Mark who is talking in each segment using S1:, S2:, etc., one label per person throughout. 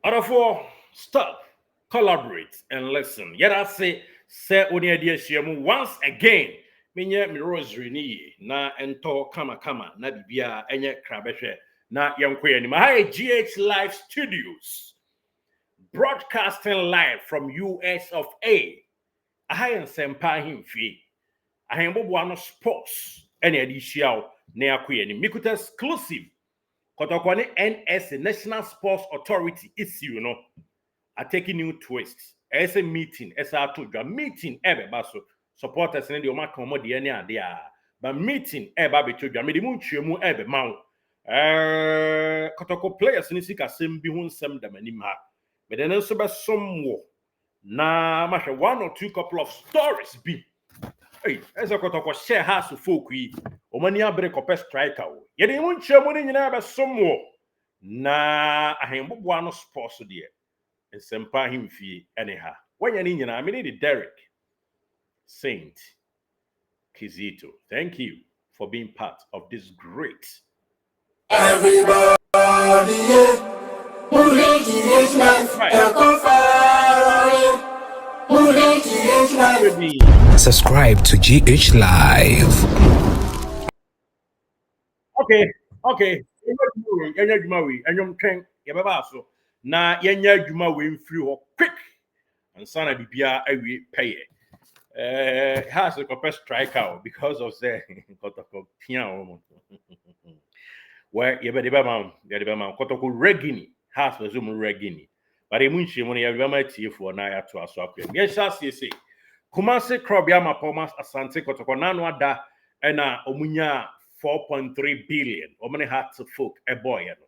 S1: Therefore, stop, collaborate, and listen. Yet I say only idea share once again. Minye mi rosary ni na ento kama na bibia enye krabehwe na yenkwe ni ma GH Live Studios broadcasting live from US of A. I am sempa himfi. I am bobo sports any adishia na yakwe ni mikuta exclusive Kotoko ni NS National Sports Authority issue no a taking new twist. As a meeting, as I told you, meeting ebe baso supporters in the Omaka Modi any idea. But meeting ebe be told you, me the moon chemu ebe mau. Kotoko players ni sika sem bi hun sem dem anim ha. But then also be some wo. Na ma one or two couple of stories be. Hey, as a Kotoko share house of folk yi. Omani abre kope striker wo. Ye the moon chemu ni nyina be some wo. Na ahembo no sports there. And sempa him fee anyhow. When you're in, I mean, Derek Saint Kizito. Thank you for being part of this great.
S2: Everybody,
S3: subscribe to GH Live.
S1: Okay. Na yenya adwuma we mfiri ho quick ansana bibia awie pay has a copper striker because of the Kotoko pian where you be the man Kotoko regini has resume regini but emunchi mo ya bema tie for na ya to aso akwem ye sha say Kumasi Krobia Mapomas Asante Kotoko nanu ada na omunya 4.3 billion omene hat folk a boy no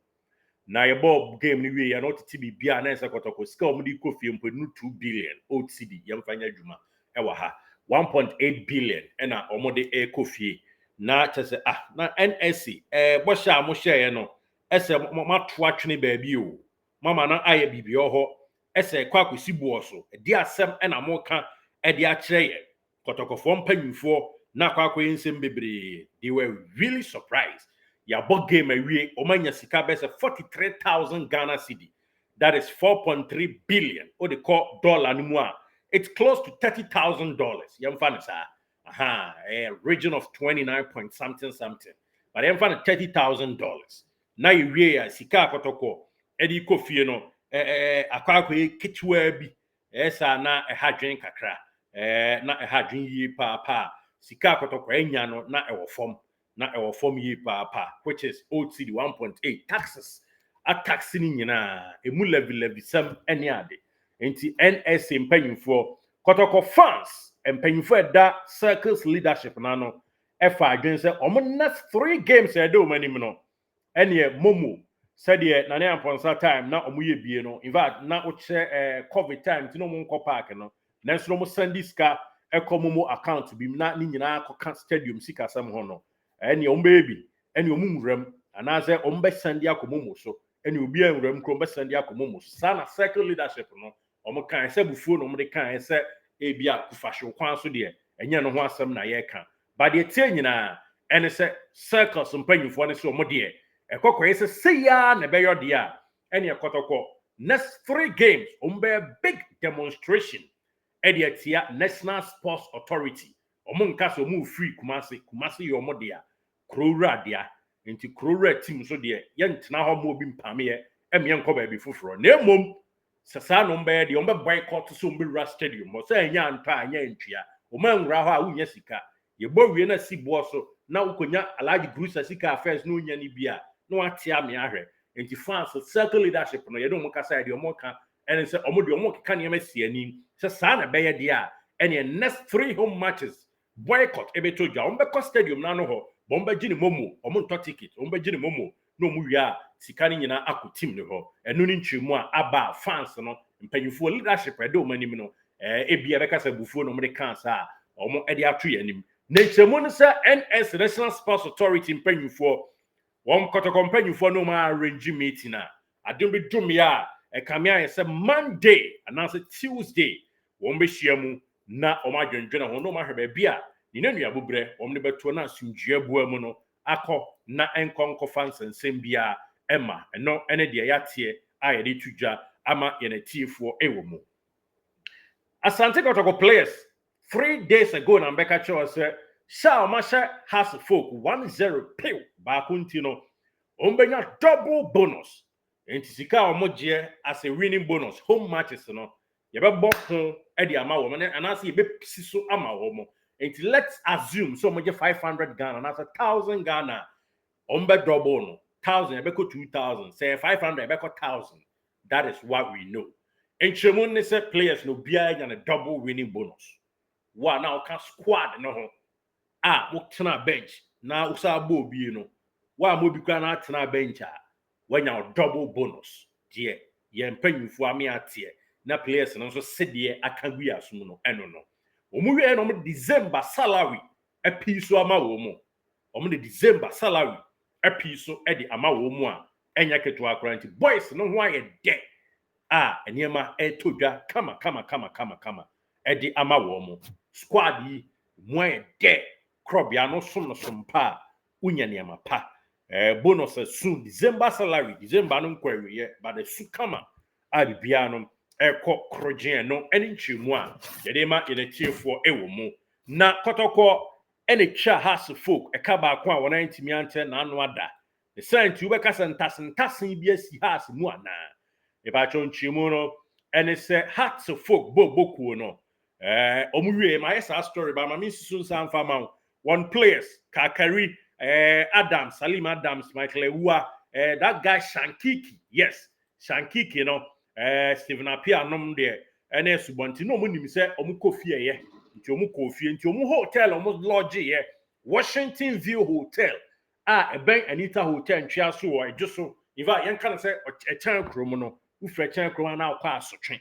S1: na your bob game ni we not TB bia na esa Kotoko ska omudi kofi mpo nu 2 billion old cd yamfanya dwuma ewa ha 1.8 billion na omode e kofi na chese na NSC bo sha mo share no ese mato atwene ba bi o mama na aye bibio ho ese kwa akosi buoso di asem na mo ka e di a kire ye Kotoko fo mpanyufo na kwa akoyensem bebre. They were really surprised. Ya bought game awie omanya sika bese 43,000 Ghana cedi. That is 4.3 billion or they call dollar ni mo. It's close to $30,000. Yamfana sa a region of 29 point something. But yamfana $30,000. Na iwie ya sika Kotoko edi kofie no akwa kitwa bi esa na hadwen kakra na hadwen yi pa sika Kotoko enya no na ewofom na our form ye pa which is OTD 1.8 taxes a taxing nyina emu level some any ade enti NSA mpanyimfo Kotoko fans mpanyimfo da circles leadership na no efa adwen se omo next 3 games e de o manim no ene momo said ye Nane amponsa time na omo ye bie no in fact na o che covid time ti no mo nko park no nanso no mo send ska ekomomo account bi na ni nyina akọ stadium sika sam ho no eni ombebi eni omumrem anaze ombe sandi akomomo so eni obi enrem kro ombe sandi akomomo so sana circle leadership no omo kan se bufuo no omde kan se ebi akufahwe kwan so de enye no ho asem na ye kan ba de tie nyina eni se circles mpanyufo ne so omde ekokọ ese seya na beyo de a eni Kotoko next 3 games ombe big demonstration edi atia National Sports Authority omo nka so mu free kumase yo mo de a krowra dia enti krowra team so de ye ntena ho mo obi mpame ye emye nko ba bi foforo na emom sasa no mba de ombe boycott so mbe ra stadium mo so anya nta anya ntua o ma nwura ho a unya sika ye bowie na sibo so na ukonya alaji grusa sika affairs no nya ni bia no atia me ahwe enti fans circle leadership no ye do mo kasa de omo ka ene se omo de omo keka ne masi ani sasa na be ye de a ene next 3 home matches boycott ebeto ja ombe ko stadium na no ho bomba gini momo omo nto ticket omba gini momo no mu wia sika ni nyina akọ team ne ho enu ni nchemu a aba fans no mpanyufo leadership edo omanim no ebia beka sa bufuo no mde kansa omo ede atu yanim na nchemu no sa NS National Sports Authority mpanyufo won Kotoko mpanyufo no ma arrange meeting na adom bi dum ya ekamia yese Monday anase Tuesday won be hyiamu na omadwendwena ho no ma hweba bia ni nanu abubre omne beto na asumdua bua mu no akọ na enkonko fans nsem bia ema eno ene de yate a yede tudwa ama yenetiefo ewomo. Asante Kotoko players 3 days ago na mbeka cho say Shao Masha has folk 1-0 pew bakuntino ombenya double bonus entisika omogye as a winning bonus home matches no yebebo ho e di ama wo me anase yebe siso ama wo mo enti let's assume so omogye 500 Ghana na 1000 Ghana ombe double no 1000 ebeko 2000 say 500 ebeko 1000 that is what we know. Enchemun ne say players no bia nya a double winning bonus wa na o ka squad no ho wo tena bench na usa bo bi no wa mo bi kwa na tena bench a wanya double bonus die ye mpanyimfo ame atie na players no so sedie aka gu asum no eno no omuwe no mo December salary apiso ama wo mo omo de December salary apiso e di ama wo mo a enya keto akranti boys no ho aye de eniema etodwa kama edi ama wo mo squad yi mo aye de krobia no som pa unya niema pa bonus soon December salary December no nkwawie but the su kama bibia no ekọ krogen no eni nchimu a yede ma yenetiefo ewo mo na Kotoko ene twa has folk eka ba kwa wona ntimi ante na anu ada the sent you be kasa ntasen bi asi has mu ana e ba chon nchimu no ene se hats folk bokuo no omuwie ma yesa story ba ma mi susu nsa mfa ma one players Kakari Adams Salim Adams Michael Ewa that guy Shankiki yes Shankiki you know Stephen Apia nom de ene subonti no munim se omukofie ye nti omukofie nti omu hotel omu lodge ye Washington View Hotel ben Anita Hotel ntwa so o ejuso iva yen kan se e chan krom no ufre chan krom na akwa asotwe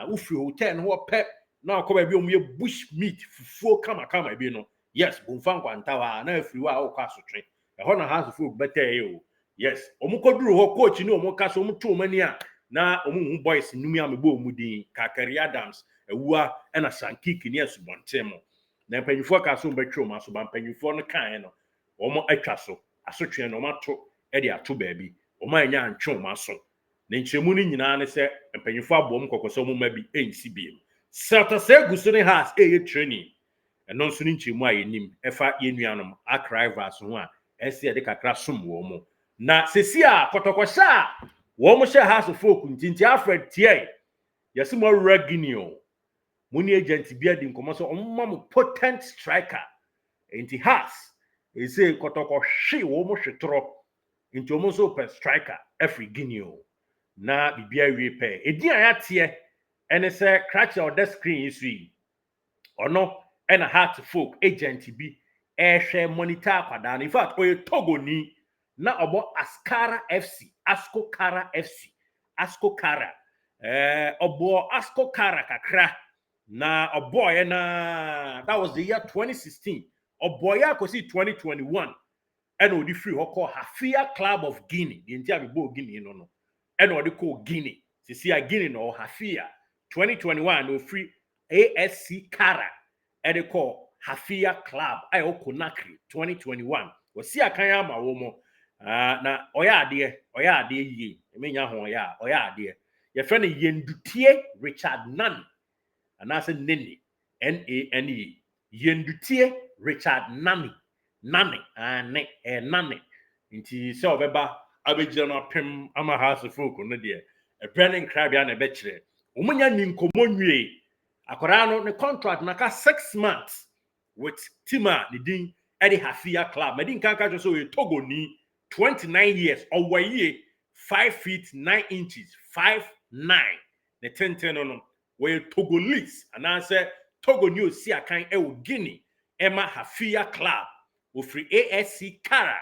S1: ufre hotel no pe na akwa bi omu ye bush meat fufuo kama bi no yes bonfan kwantawa na afiri wa akwa asotwe ho na has food better yes omukoduru ho coach ni omukaso omuto mani a na omu boys numi amebo omudin Kakari Adams Ewa na Shankiki ni asubonte na mpanyifo ka so betwe o so ba mpanyifo no kan no omo atwa so asotwe no mato e de ato baabi omo anya antwe o so na nchemu ni nyina ne se mpanyifo abom kokoso omo ma bi ensi biem sata se guso ne has ye training eno nso ni nchemu a yenim efa yenuanom akrivers ho a ese de kakra som wo mo na sesi a Kotoko sha wo mo sha has folk ntinti Alfred tie yesi mo reginio muni agent bia di nkomo so mo potent striker enti has e say Kotoko hwe wo mo hwetro enti omo so per striker every ginio na bibia wie pe edi aya tie ene se crack your the screen isu yi ono ena heart folk agent bi hwe monitor kwada in fact oye Togo ni na obo Askara FC Asko Kara obo Asko Kara kakra na oboy na that was the year 2016 oboy akosi 2021 and odi free hoko Hafia Club of Guinea the entire bo Guinea no and odi call Guinea sisi a Guinea no Hafia 2021 no free ASC Kara and they call Hafia Club ayo Conakry 2021 wasi akan ama wo mo na oya ade yi emenya ho oya ade ye friend Yendutie Richard Nane anase Nane Nane Yendutie Richard Nane Nane nti se obeba abegire no pem ama house folk no de e branding crabia na be kire omunya ni nkomo nwie akora no ne contract na ka 6 months with Tima the din Eddie Hafia Club medin kan ka so we Togo ni 29 years owaye 5 feet 9 inches 5'9" the 10 no we Togolese and I say Togo ni osi akan e Guinea Emma Hafia Club ofri ASC Kara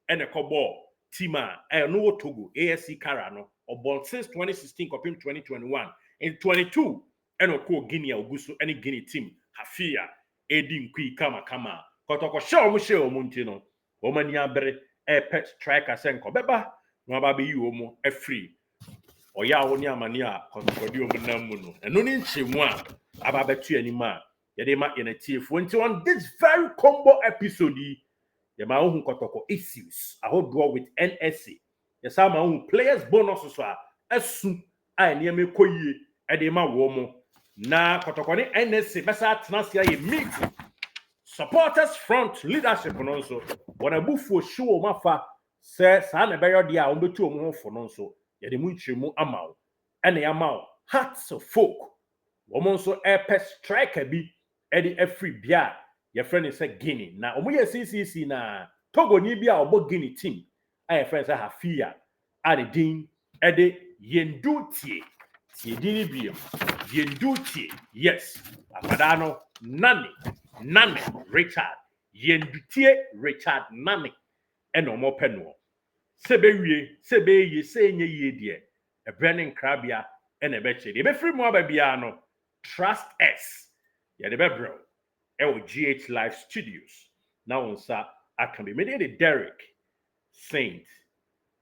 S1: and a kobo Tima no Togo ASC Kara no obon since 2016 copy 2021 in 22 and oko Guinea oguso any Guinea team Hafia edi nkui kama Kotoko show mo ntino o mani abere pet striker senko beba no aba be yi omo free oya wo ni amani a Kotoko di omo namu no eno ni nchemu a aba betu anima ye ma yenetiefo nti on this very combo episode ye ma ohun Kotoko issues I hold draw with NSA ye sa ma ohun players bonus so a esu a nneɛma kɔ yie ɛde ma wɔn mo na Kotoko ne NSC bɛsa atena ase ayɛ meeting supporters front leadership no nso wɔn abufuo hye wɔn afa sɛ saa na ɛbɛyɛ deɛ a wɔn bɛtu wɔn ho fo no nso yɛde mu nkyerɛmu ama wo ɛna yɛama wo hearts of folk wɔn nso ɛpɛ striker bi ɛde afiri bia yɛfrɛ ne sɛ Guinea na wɔn yɛ CCC na Togoni bi a ɔbɔ Guinea team a yɛfrɛ sɛ Hafia a ne din ɛde Yendutie tie din bi Yendutie yes akwadaa no Nane Richard Yendutie Richard Nane ɛna ɔmo pɛ no sebewie sebeye senye yie die ɛbrɛ ne nkrabea ɛna ɛbɛkyɛ de ɛbɛfiri mu aba bia no trust us yɛde bɛbrɛ ɛwɔ GH Live Studios na wɔn nsa aka bi mede de Derek Saint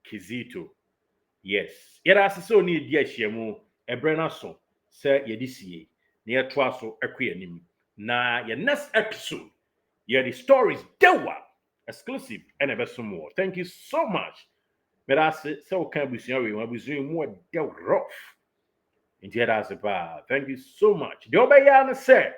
S1: Kizito yes yɛda ase sɛ oni edi ahyia mu ɛbrɛ na so sɛ yɛde sie na yɛtoa so ɛkɔ yɛnim na yɛ next episode yɛde stories dewa exclusive and ever some more. Thank you so much. But I said, so can be more rough. Indeed, as a bar. Thank you so much. The Obayana said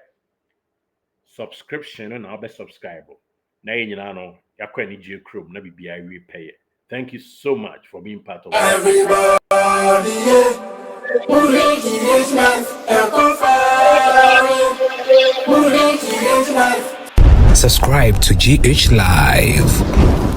S1: subscription and I'll be subscribable. Now you know, you're going to need crew, maybe be I repay it. Thank you so much for being part of
S2: Everybody,
S3: Subscribe to GH Live.